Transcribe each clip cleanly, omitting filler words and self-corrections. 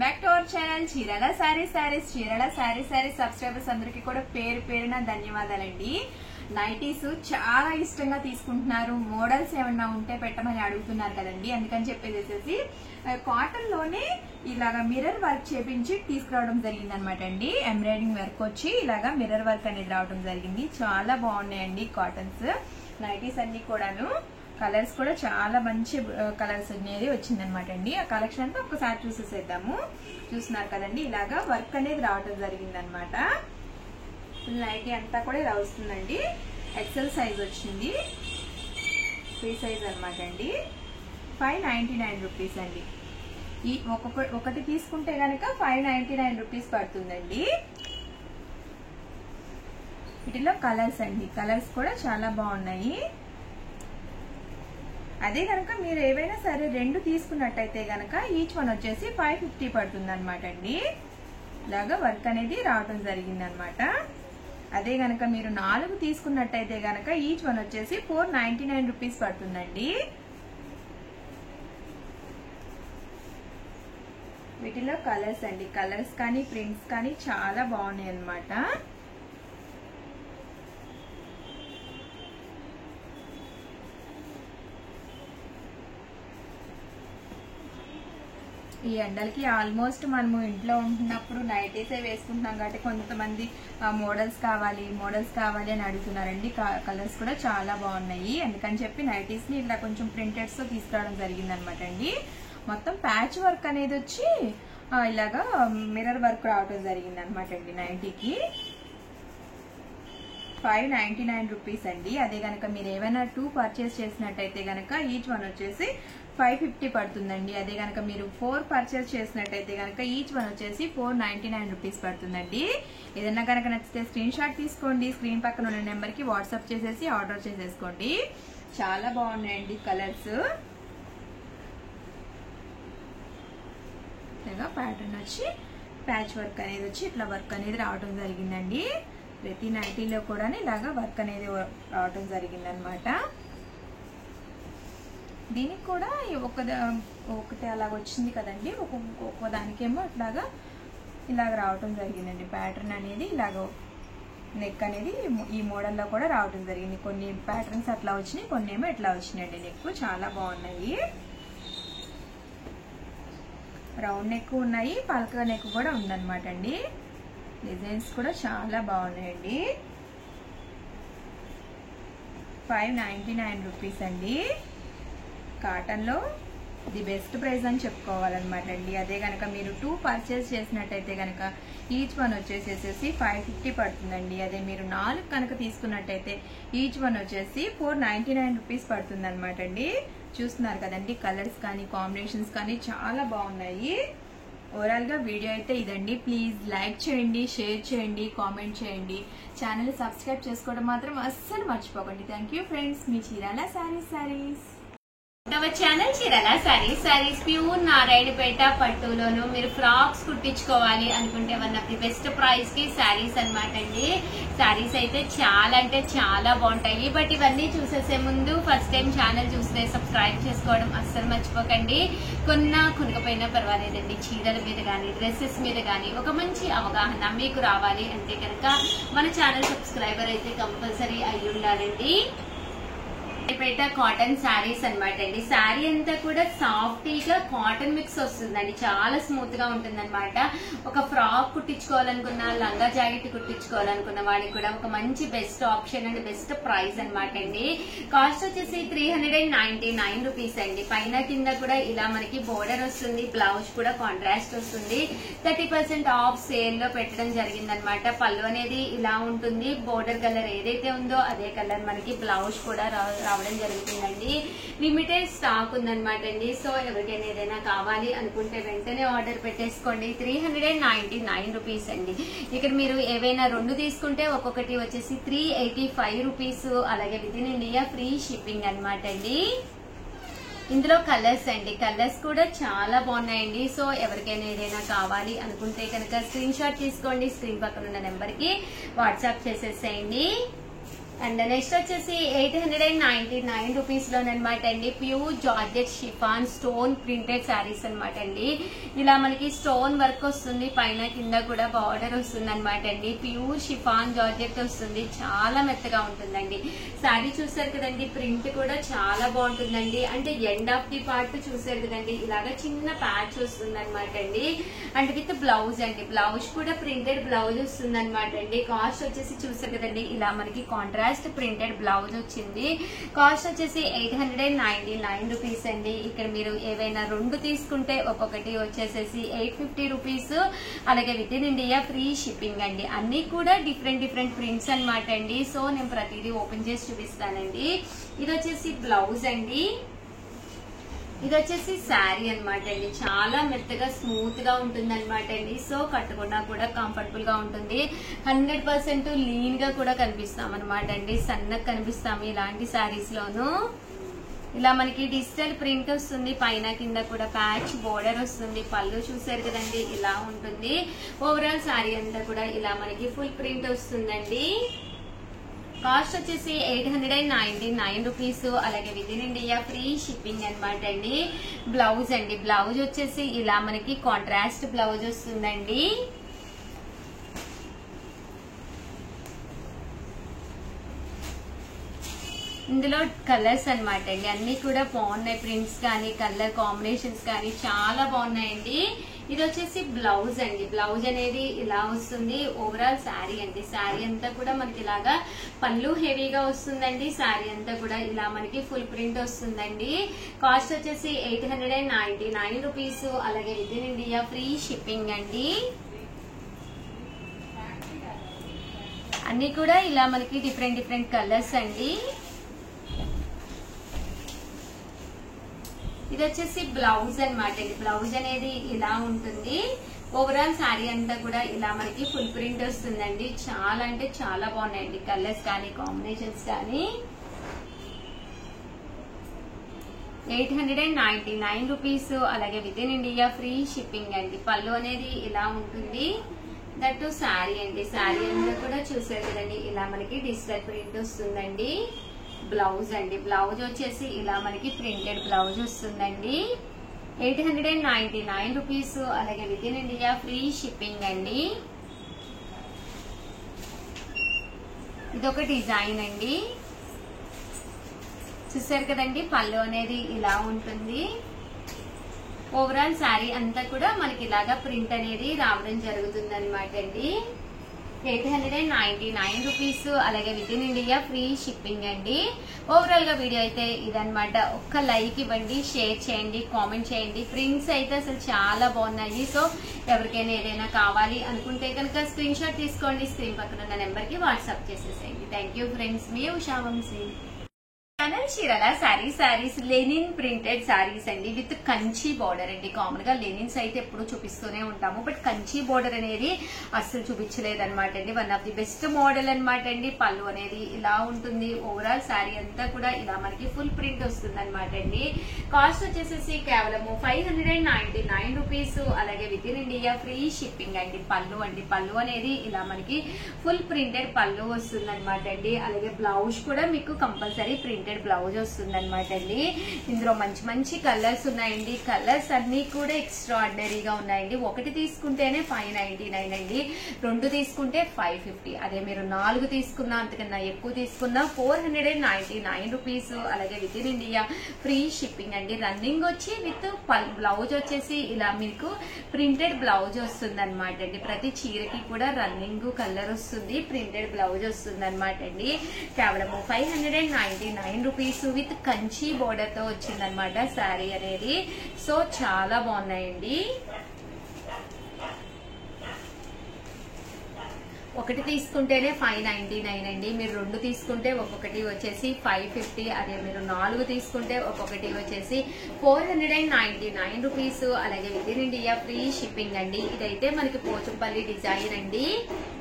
Back to our channel Chirala saris Chirala saris subscribers అందరికి కూడా పేరు పేరున ధన్యవాదాలండి. నైటీస్ చాలా ఇష్టంగా తీసుకుంటున్నారు. మోడల్స్ ఏమన్నా ఉంటే పెట్టమని అడుగుతున్నారు కదండి. అందుకని చెప్పేసి కాటన్ లోనే ఇలాగా మిర్రర్ వర్క్ చేపించి తీసుకురావడం జరిగింది అనమాట అండి. ఎంబ్రాయిడింగ్ వర్క్ వచ్చి ఇలాగా మిర్రర్ వర్క్ అనేది రావడం జరిగింది. చాలా బాగున్నాయండి కాటన్స్ నైటీస్ అన్ని కూడాను. కలర్స్ కూడా చాలా మంచి కలర్స్ అనేది వచ్చిందనమాట అండి. ఆ కలెక్షన్ అంతా ఒకసారి చూసేసేద్దాము. చూస్తున్నారు కదండి, ఇలాగా వర్క్ అనేది రావడం జరిగింది అనమాట. నైటీ అంతా కూడా ఇలా వస్తుందండి. ఎక్సెల్ సైజ్ వచ్చింది, ఫ్రీ సైజ్ అనమాట అండి. 599 రూపీస్ అండి. ఈ ఒకటి తీసుకుంటే గనక 599 రూపీస్ పడుతుందండి. వీటిలో కలర్స్ అండి, కలర్స్ కూడా చాలా బాగున్నాయి. అదే కనుక మీరు ఏవైనా సరే రెండు తీసుకున్నట్టయితే గనక ఈచ్ వన్ వచ్చేసి 550 పడుతుంది అనమాట అండి. ఇలాగా వర్క్ అనేది రావడం జరిగింది అనమాట. అదే గనక మీరు 4 తీసుకున్నట్టయితే గనక ఈచ్ వన్ వచ్చేసి 499 రూపీస్ పడుతుందండి. వీటిలో కలర్స్ అండి, కలర్స్ కానీ ప్రింట్స్ కానీ చాలా బాగున్నాయి అన్నమాట. ఈ ఎండలకి ఆల్మోస్ట్ మనము ఇంట్లో ఉంటున్నప్పుడు నైటీసే వేసుకుంటున్నాం కాబట్టి కొంతమంది మోడల్స్ కావాలి అని అడుగుతున్నారండి. కలర్స్ కూడా చాలా బాగున్నాయి. అందుకని చెప్పి నైటీస్ ని ఇట్లా కొంచెం ప్రింటెడ్స్ తో తీసుకురావడం జరిగింది అనమాట అండి. మొత్తం ప్యాచ్ వర్క్ అనేది వచ్చి ఇలాగా మిర్రర్ వర్క్ రావడం జరిగింది అనమాట అండి. నైటీకి 599 రూపీస్ అండి. అదే గనక మీరు ఏమైనా 2 పర్చేస్ చేసినట్టయితే గనక ఈచ్ వన్ వచ్చేసి 550 పడుతుందండి. అదే గనక మీరు 4 పర్చేస్ చేసినట్టయితే గనక ఈచ్ వన్ వచ్చేసి 499 రూపీస్ పడుతుందండి. ఏదన్నా కనుక నచ్చితే స్క్రీన్ షాట్ తీసుకోండి. స్క్రీన్ పక్కన ఉన్న నెంబర్ కి వాట్సాప్ చేసేసి ఆర్డర్ చేసేసుకోండి. చాలా బాగున్నాయండి కలర్స్. ప్యాటర్న్ వచ్చి ప్యాచ్ వర్క్ అనేది వచ్చి ఇట్లా వర్క్ అనేది రావడం జరిగిందండి. ప్రతి నైటీలో కూడా ఇలాగా వర్క్ అనేది రావడం జరిగింది అనమాట. దీనికి కూడా ఒకటి అలాగ వచ్చింది కదండి. ఒక్కొక్క దానికేమో అట్లాగా ఇలాగ రావడం జరిగిందండి. ప్యాటర్న్ అనేది ఇలాగ నెక్ అనేది ఈ మోడల్లో కూడా రావడం జరిగింది. కొన్ని ప్యాటర్న్స్ అట్లా వచ్చినాయి, కొన్ని ఏమో ఇట్లా వచ్చినాయండి. నెక్ చాలా బాగున్నాయి. రౌండ్ నెక్ ఉన్నాయి, పల్క నెక్ కూడా ఉందన్నమాట అండి. డిజైన్స్ కూడా చాలా బాగున్నాయండి. 599 రూపీస్ అండి. కాటన్ లో ది బెస్ట్ ప్రైస్ అని చెప్పుకోవాలన్నమాట అండి. అదే గనక మీరు 2 పర్చేస్ చేసినట్టయితే గనక ఈచ్ వన్ వచ్చేసేసి 550 పడుతుందండి. అదే మీరు 4 కనుక తీసుకున్నట్టయితే ఈచ్ వన్ వచ్చేసి 499 రూపీస్ పడుతుంది అనమాట అండి. చూస్తున్నారు కదండి, కలర్స్ కానీ కాంబినేషన్స్ కానీ చాలా బాగున్నాయి. ఓవరాల్ గా వీడియో అయితే ఇదండి. ప్లీజ్ లైక్ చేయండి, షేర్ చేయండి, కామెంట్ చేయండి. ఛానల్ సబ్స్క్రైబ్ చేసుకోవడం మాత్రం అస్సలు మర్చిపోకండి. Thank you friends. మీ Chirala sarees channel Chirala sarees pure Narayanpet పట్టులోను మీరు ఫ్రాక్స్ కుట్టించుకోవాలి అనుకుంటే one of the best price కి సారీస్ అనమాట అండి. సారీస్ అయితే చాలా అంటే చాలా బాగుంటాయి. బట్ ఇవన్నీ చూసేసే ముందు ఫస్ట్ టైం ఛానల్ చూస్తే సబ్స్క్రైబ్ చేసుకోవడం అస్సలు మర్చిపోకండి. కొనకపోయినా పర్వాలేదండి. చీరల మీద కానీ డ్రెస్సెస్ మీద కానీ ఒక మంచి అవగాహన మీకు రావాలి అంటే కనుక మన ఛానల్ సబ్స్క్రైబర్ అయితే కంపల్సరీ అయి ఉండాలండి. కాటన్ శారీస్ అనమాట అండి. శారీ అంతా కూడా సాఫ్టీగా కాటన్ మిక్స్ వస్తుందండి. చాలా స్మూత్ గా ఉంటుంది అనమాట. ఒక ఫ్రాక్ కుట్టించుకోవాలనుకున్న, లంగా జాకెట్ కుట్టించుకోవాలనుకున్న వాళ్ళకి కూడా ఒక మంచి best option and best price అనమాట అండి. కాస్ట్ వచ్చేసి 399 రూపీస్ అండి. పైన కింద కూడా ఇలా మనకి బోర్డర్ వస్తుంది, బ్లౌజ్ కూడా కాంట్రాస్ట్ వస్తుంది. 30% ఆఫ్ సేల్ లో పెట్టడం జరిగింది అనమాట. పళ్ళు అనేది ఇలా ఉంటుంది. బోర్డర్ కలర్ ఏదైతే ఉందో అదే కలర్ మనకి బ్లౌజ్ కూడా రావడం జరుగుతుందండి. లిమిటెడ్ స్టాక్ ఉందన్నమాట అండి. సో ఎవరికైనా ఏదైనా కావాలి అనుకుంటే వెంటనే ఆర్డర్ పెట్టేసుకోండి. 399 రూపీస్ అండి. ఇక్కడ మీరు ఏవైనా 2 తీసుకుంటే ఒక్కొక్కటి వచ్చేసి 385 రూపీస్. అలాగే with in India free shipping అనమాట అండి. ఇందులో కలర్స్ అండి, కలర్స్ కూడా చాలా బాగున్నాయండి. సో ఎవరికైనా ఏదైనా కావాలి అనుకుంటే కనుక స్క్రీన్ షాట్ తీసుకోండి. స్క్రీన్ పక్కన ఉన్న నెంబర్ కి వాట్సాప్ చేసేసేయండి. అండ్ నెక్స్ట్ వచ్చేసి 899 రూపీస్ లోనమాట అండి. Pure georgette chiffon stone printed saris అనమాట అండి. ఇలా మనకి స్టోన్ వర్క్ వస్తుంది, పైన కింద కూడా బార్డర్ వస్తుంది అనమాట అండి. ప్యూర్ షిఫాన్ జార్జెట్ వస్తుంది, చాలా మెత్తగా ఉంటుందండి. శారీ చూసారు కదండి, ప్రింట్ కూడా చాలా బాగుంటుందండి. అంటే ఎండ్ ఆఫ్ ది పార్ట్ చూసారు కదండి, ఇలాగా చిన్న ప్యాచ్ వస్తుంది అనమాట అండి. అండ్ విత్ బ్లౌజ్ అండి, బ్లౌజ్ కూడా ప్రింటెడ్ బ్లౌజ్ వస్తుంది అనమాట అండి. కాస్ట్ వచ్చేసి చూసారు కదండి, ఇలా మనకి కాంట్రాస్ట్ ప్రింటెడ్ బ్లౌజ్ వచ్చింది. కాస్ట్ వచ్చేసి 899 రూపీస్ అండి. ఇక్కడ మీరు ఏవైనా 2 తీసుకుంటే ఒక్కొక్కటి వచ్చేసేసి 850 రూపీస్. అలాగే with in India free shipping అండి. అన్ని కూడా డిఫరెంట్ ప్రింట్స్ అనమాట అండి. సో నేను ప్రతిదీ ఓపెన్ చేసి చూపిస్తానండి. ఇది వచ్చేసి బ్లౌజ్ అండి, ఇది వచ్చేసి శారీ అనమాట అండి. చాలా మెత్తగా స్మూత్ గా ఉంటుంది అనమాట అండి. సో కట్టుకున్నా కూడా కంఫర్టబుల్ గా ఉంటుంది. 100% లీన్ గా కూడా కనిపిస్తాం అనమాట అండి, సన్నగా కనిపిస్తాము ఇలాంటి శారీస్ లోను. ఇలా మనకి డిజిటల్ ప్రింట్ వస్తుంది, పైన కింద కూడా ప్యాచ్ బోర్డర్ వస్తుంది. పళ్ళు చూసారు కదండి, ఇలా ఉంటుంది. ఓవరాల్ శారీ అంతా కూడా ఇలా మనకి ఫుల్ ప్రింట్ వస్తుందండి. కాస్ట్ వచ్చేసి 899 రూపీస్. అలాగే with in India free shipping అనమాట అండి. బ్లౌజ్ అండి, బ్లౌజ్ వచ్చేసి ఇలా మనకి కాంట్రాస్ట్ బ్లౌజ్ వస్తుందండి. ఇందులో కలర్స్ అనమాట అండి, అన్ని కూడా బాగున్నాయి. ప్రింట్స్ కానీ కలర్ కాంబినేషన్స్ కానీ చాలా బాగున్నాయండి. ఇది వచ్చేసి బ్లౌజ్ అండి, బ్లౌజ్ అనేది ఇలా వస్తుంది. ఓవరాల్ శారీ అండి, శారీ అంతా కూడా మనకి ఇలాగా పళ్ళు హెవీగా వస్తుందండి. శారీ అంతా కూడా ఇలా మనకి ఫుల్ ప్రింట్ వస్తుందండి. కాస్ట్ వచ్చేసి 899 రూపీస్. అలాగే with in India free shipping అండి. అన్ని కూడా ఇలా మనకి డిఫరెంట్ కలర్స్ అండి. ఇది వచ్చేసి బ్లౌజ్ అనమాట అండి, బ్లౌజ్ అనేది ఇలా ఉంటుంది. ఓవరాల్ శారీ అంతా కూడా ఇలా మనకి ఫుల్ ప్రింట్ వస్తుందండి. చాలా అంటే చాలా బాగున్నాయండి కలర్స్ కానీ కాంబినేషన్స్ కానీ. 899 రూపీస్. అలాగే with in India free shipping అండి. పళ్ళు అనేది ఇలా ఉంటుంది, దట్టు శారీ అండి. శారీ అంతా కూడా చూసారు కదండి, ఇలా మనకి డిజిటల్ ప్రింట్ వస్తుందండి. బ్లౌజ్ అండి, బ్లౌజ్ వచ్చేసి ఇలా మనకి ప్రింటెడ్ బ్లౌజ్ వస్తుందండి. 899 రూపీస్. అలాగే with in India free shipping అండి. ఇదొక డిజైన్ అండి, చూసారు కదండి. పళ్ళు అనేది ఇలా ఉంటుంది. ఓవరాల్ శారీ అంతా కూడా మనకి ఇలాగా ప్రింట్ అనేది రావడం జరుగుతుంది అనమాట అండి. 899 రూపీస్. అలాగే with in India free shipping అండి. ఓవరాల్ గా వీడియో అయితే ఇదనమాట. ఒక్క లైక్ ఇవ్వండి, షేర్ చేయండి, కామెంట్ చేయండి. ప్రింట్స్ అయితే అసలు చాలా బాగున్నాయి. సో ఎవరికైనా ఏదైనా కావాలి అనుకుంటే కనుక స్క్రీన్ షాట్ తీసుకోండి, స్క్రీన్ పక్కన ఉన్న నెంబర్ కి వాట్సాప్ చేసేసేయండి. థ్యాంక్ యూ ఫ్రెండ్స్, మీ Usha Vamsi. Channel Chirala sarees linen printed sarees అండి, విత్ కంచి బార్డర్ అండి. కామన్ గా లెనిన్స్ అయితే ఎప్పుడు చూపిస్తూనే ఉంటాము, బట్ కంచి బార్డర్ అనేది అస్సలు చూపించలేదు అనమాట అండి. One of the best model అనమాట అండి. పళ్ళు అనేది ఇలా ఉంటుంది. ఓవరాల్ శారీ అంతా కూడా ఇలా మనకి ఫుల్ ప్రింట్ వస్తుంది అనమాట అండి. కాస్ట్ వచ్చేసి కేవలము 599 రూపీస్. అలాగే with in India free shipping అండి. పళ్ళు అండి, పళ్ళు అనేది ఇలా మనకి ఫుల్ ప్రింటెడ్ పళ్ళు వస్తుంది అనమాట అండి. అలాగే బ్లౌజ్ కూడా మీకు కంపల్సరీ ప్రింటెడ్ బ్లౌజ్ వస్తుంది అనమాట అండి. ఇందులో మంచి కలర్స్ ఉన్నాయండి. కలర్స్ అన్ని కూడా ఎక్స్ట్రా ఆర్డినరీగా ఉన్నాయండి. ఒకటి తీసుకుంటేనే 599 అండి, 2 తీసుకుంటే 550. అదే మీరు 4 తీసుకున్నా, అంతకన్నా ఎక్కువ తీసుకున్నా 499 రూపీస్. అలాగే with in India free shipping అండి. రన్నింగ్ వచ్చి విత్ బ్లౌజ్ వచ్చేసి ఇలా మీకు ప్రింటెడ్ బ్లౌజ్ వస్తుంది అనమాట అండి. ప్రతి చీరకి కూడా రన్నింగ్ కలర్ వస్తుంది, ప్రింటెడ్ బ్లౌజ్ వస్తుంది అనమాట అండి. కేవలం 599 రూపీస్ విత్ కంచి బోర్డర్ తో వచ్చిందనమాట శారీ అనేది. సో చాలా బాగున్నాయండి. ఒకటి తీసుకుంటేనే 599 అండి, మీరు 2 తీసుకుంటే ఒక్కొక్కటి వచ్చేసి 550. అదే మీరు 4 తీసుకుంటే ఒక్కొక్కటి వచ్చేసి 499 రూపీస్. అలాగే with in India free shipping అండి. ఇదైతే మనకి పోచంపల్లి డిజైన్ అండి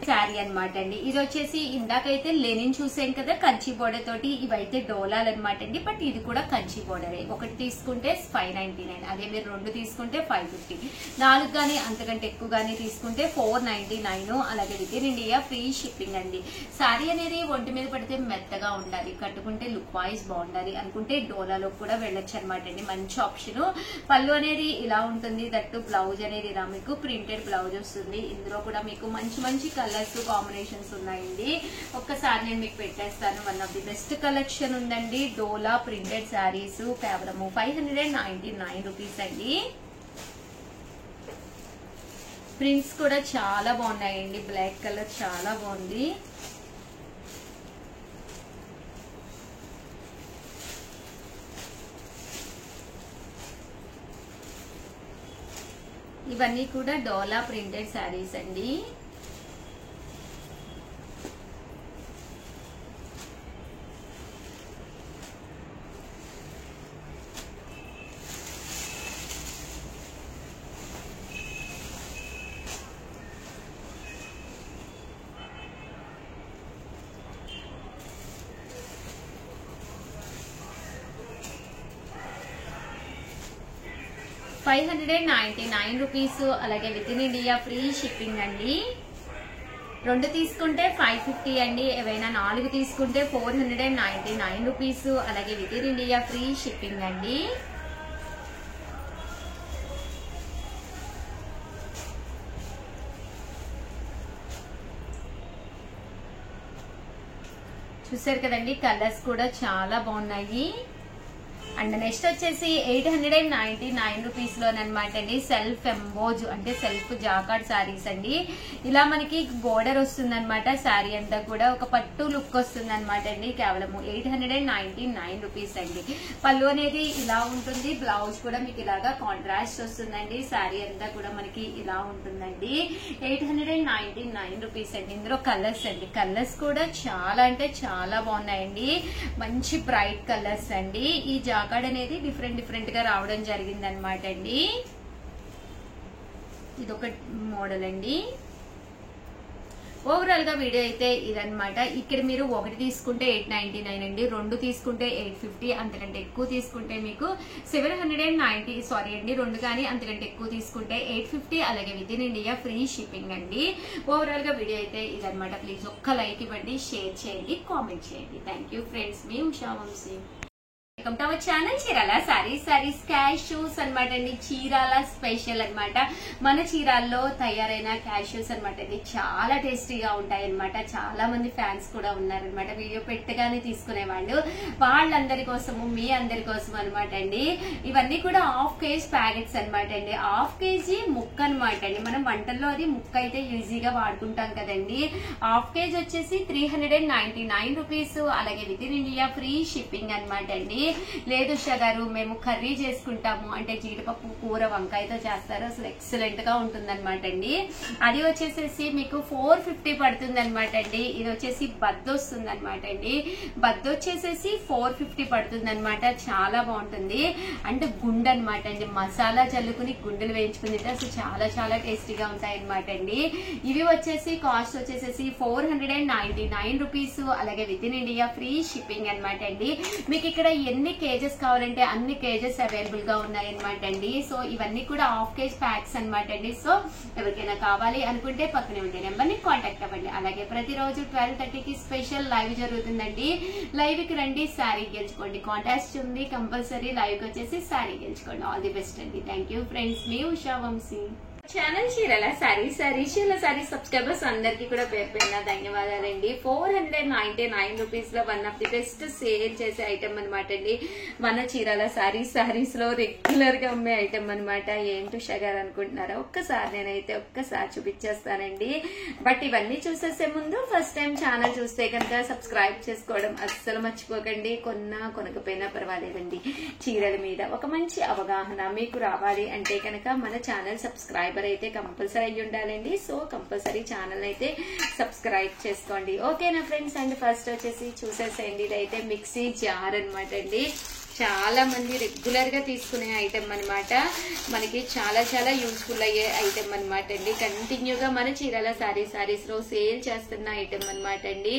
శారీ అనమాట అండి. ఇది వచ్చేసి ఇందాకైతే లెనిన్ చూసాం కదా కంచి బోర్డర్ తోటి, ఇవైతే డోలాలు అనమాట అండి. బట్ ఇది కూడా కంచి బోర్డరే. ఒకటి తీసుకుంటే 599, అదే మీరు 2 తీసుకుంటే 550, 4 గానీ అంతకంటే ఎక్కువ గానీ తీసుకుంటే 499. అలాగే with in India free shipping అండి. సారీ అనేది ఒంటి మీద పడితే మెత్తగా ఉండాలి, కట్టుకుంటే లుక్ వైజ్ బాగుండాలి అనుకుంటే డోలాలో కూడా వెళ్ళొచ్చు అనమాట అండి. మంచి ఆప్షన్. పళ్ళు అనేది ఇలా ఉంటుంది, దట్టు బ్లౌజ్ అనేది ఇలా మీకు ప్రింటెడ్ బ్లౌజ్ వస్తుంది. ఇందులో కూడా మీకు మంచి మంచి కలర్స్ కాంబినేషన్స్ ఉన్నాయండి. ఒక్కసారి నేను మీకు పెట్టేస్తాను. One of the best collection ఉందండి. డోలా ప్రింటెడ్ శారీస్ కేవలం 599 రూపీస్ అండి. ప్రింట్స్ కూడా చాలా బాగున్నాయండి. బ్లాక్ కలర్ చాలా బాగుంది. ఇవన్నీ కూడా డోలా ప్రింటెడ్ శారీస్ అండి. ₹599 రూపీస్. అలాగే with in India free shipping అండి. 2 తీసుకుంటే 550 అండి. ఏవైనా 4 తీసుకుంటే 499 రూపీస్. అలాగే with in India free shipping అండి. చూసారు కదండి, కలర్స్ కూడా చాలా బాగున్నాయి. అండ్ నెక్స్ట్ వచ్చేసి 899 రూపీస్ లోనమాట అండి. సెల్ఫ్ ఎంబోజ్ అంటే సెల్ఫ్ జాకార్డ్ శారీస్ అండి. ఇలా మనకి బోర్డర్ వస్తుంది అనమాట. శారీ అంతా కూడా ఒక పట్టు లుక్ వస్తుంది అనమాట అండి. కేవలం 899 రూపీస్ అండి. పళ్ళు అనేది ఇలా ఉంటుంది, బ్లౌజ్ కూడా మీకు ఇలాగా కాంట్రాస్ట్ వస్తుందండి. శారీ అంతా కూడా మనకి ఇలా ఉంటుందండి. 899 రూపీస్ అండి. ఇందులో కలర్స్ అండి, కలర్స్ కూడా చాలా అంటే చాలా బాగున్నాయండి. మంచి బ్రైట్ కలర్స్ అండి. ఈ జాకార్డ్ అనేది డిఫరెంట్ గా రావడం జరిగింది అనమాట అండి. ఇదొక మోడల్ అండి. ఓవరాల్ గా వీడియో అయితే ఇదనమాట. ఇక్కడ మీరు 1 తీసుకుంటే 899 అండి, 2 తీసుకుంటే 850, అంతకంటే ఎక్కువ తీసుకుంటే మీకు 790 సారీ అండి. 2 కానీ అంతకంటే ఎక్కువ తీసుకుంటే 850. అలాగే with in India free shipping అండి. ఓవరాల్ గా వీడియో అయితే ఇదనమాట. ప్లీజ్ ఒక్క లైక్ ఇవ్వండి, షేర్ చేయండి, కామెంట్ చేయండి. Thank you friends. మీ Usha Vamsi. Welcome to our channel Chirala sarees cashews అనమాట అండి. చీరాల స్పెషల్ అనమాట. మన చీరాల్లో తయారైన క్యాష్యూస్ అనమాట అండి. చాలా టేస్టీగా ఉంటాయి అనమాట. చాలా మంది ఫ్యాన్స్ కూడా ఉన్నారనమాట. వీడియో పెట్టగానే తీసుకునేవాళ్ళు. వాళ్ళందరి కోసము, మీ అందరి కోసం అనమాట అండి. ఇవన్నీ కూడా ½ kg ప్యాకెట్స్ అనమాట అండి. ½ kg ముక్క అనమాట అండి. మనం వంటల్లో అది ముక్క అయితే ఈజీగా వాడుకుంటాం కదండి. ½ kg వచ్చేసి 399 రూపీస్. అలాగే with in India free shipping అనమాట అండి. లేదు ఉషా గారు మేము కర్రీ చేసుకుంటాము అంటే జీడిపప్పు కూర వంకాయతో చేస్తారు, అసలు ఎక్సలెంట్ గా ఉంటుందన్నమాట అండి. అది వచ్చేసేసి మీకు 450 పడుతుంది అనమాట అండి. ఇది వచ్చేసి బద్ద వస్తుంది అనమాట అండి. బద్ద వచ్చేసేసి 450 పడుతుంది అనమాట. చాలా బాగుంటుంది. అంటే గుండె అనమాట అండి. మసాలా చల్లుకుని గుండెలు వేయించుకుని అసలు చాలా చాలా టేస్టీగా ఉంటాయి అనమాట అండి. ఇవి వచ్చేసి కాస్ట్ వచ్చేసేసి 499 రూపీస్. అలాగే with in India free shipping అనమాట అండి. మీకు ఇక్కడ ఎన్ని కేజెస్ కావాలంటే అన్ని కేజెస్ అవైలబుల్ గా ఉన్నాయన్నమాట అండి. సో ఇవన్నీ కూడా ½ kg ప్యాక్స్ అనమాట అండి. సో ఎవరికైనా కావాలి అనుకుంటే పక్కనే ఉండే నెంబర్ ని కాంటాక్ట్ అవ్వండి. అలాగే ప్రతిరోజు 12:30కి స్పెషల్ లైవ్ జరుగుతుందండి. లైవ్ కి రండి, శారీ గెలుచుకోండి. కాంటాక్ట్ ఉంది కంపల్సరీ. లైవ్ కి వచ్చేసి శారీ గెలుచుకోండి. ఆల్ ది బెస్ట్ అండి. Thank you friends. మీ Usha Vamsi. Channel Chirala saree subscribers అందరికి కూడా పేరు పేరున ధన్యవాదాలండి. 499 రూపీస్ లో one of the best sale చేసే ఐటమ్ అనమాట అండి. మన చీరాల సారీస్ లో రెగ్యులర్ గా అమ్మే ఐటమ్ అనమాట. ఏంటి ఉషా గారు అనుకుంటున్నారా? నేనైతే ఒక్కసారి చూపించేస్తానండి. బట్ ఇవన్నీ చూసేసే ముందు ఫస్ట్ టైం ఛానల్ చూస్తే కనుక సబ్స్క్రైబ్ చేసుకోవడం అస్సలు మర్చిపోకండి. కొనకపోయినా పర్వాలేదండి. చీరల మీద ఒక మంచి అవగాహన మీకు రావాలి అంటే కనుక మన ఛానల్ సబ్స్క్రైబర్ అయితే కంపల్సరీ అయ్యి ఉండాలండి. సో కంపల్సరీ ఛానల్ అయితే సబ్స్క్రైబ్ చేసుకోండి. ఓకేనా ఫ్రెండ్స్? అండ్ ఫస్ట్ వచ్చేసి చూసేసేయండి. ఇదైతే మిక్సీ జార్ అనమాట అండి. చాలా మంది రెగ్యులర్ గా తీసుకునే ఐటమ్ అన్నమాట. మనకి చాలా చాలా యూస్ఫుల్ అయ్యే ఐటమ్ అన్నమాట అండి. కంటిన్యూగా మన చీరాల సారీస్ లో సేల్ చేస్తున్న ఐటమ్ అన్నమాట అండి.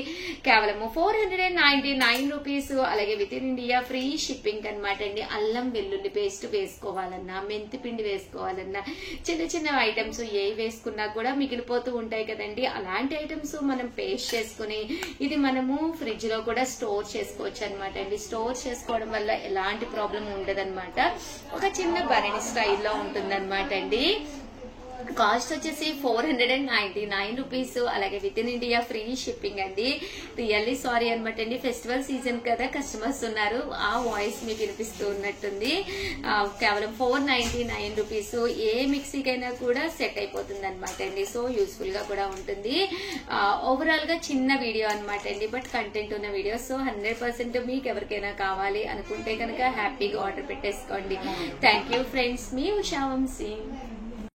కేవలము 499 రూపీస్. అలాగే with in India free shipping అన్నమాట అండి. అల్లం వెల్లుల్లి పేస్ట్ వేసుకోవాలన్నా, మెంతి పిండి వేసుకోవాలన్నా, చిన్న చిన్న ఐటమ్స్ ఏ వేసుకున్నా కూడా మిగిలిపోతూ ఉంటాయి కదండి. అలాంటి ఐటమ్స్ మనం పేస్ట్ చేసుకుని ఇది మనము ఫ్రిడ్జ్ లో కూడా స్టోర్ చేసుకోవచ్చు అనమాట అండి. స్టోర్ చేసుకోవడం వల్ల ఎలాంటి ప్రాబ్లం ఉండదన్నమాట. ఒక చిన్న భరణి స్టైల్లో ఉంటుందన్నమాట అండి. కాస్ట్ వచ్చేసి 499 రూపీస్. అలాగే with in India free shipping అండి. రియల్లీ సారీ అనమాట అండి, ఫెస్టివల్ సీజన్ కదా, కస్టమర్స్ ఉన్నారు, ఆ వాయిస్ మీకు వినిపిస్తూ ఉన్నట్టుంది. కేవలం 499 రూపీస్. ఏ మిక్సీకైనా కూడా సెట్ అయిపోతుంది అనమాట అండి. సో యూస్ఫుల్ గా కూడా ఉంటుంది. ఓవరాల్ గా చిన్న వీడియో అనమాట అండి, బట్ కంటెంట్ ఉన్న వీడియో. సో 100% మీకు ఎవరికైనా కావాలి అనుకుంటే కనుక హ్యాపీగా ఆర్డర్ పెట్టేసుకోండి. థ్యాంక్ యూ ఫ్రెండ్స్, మీ ఉషా వంశీ.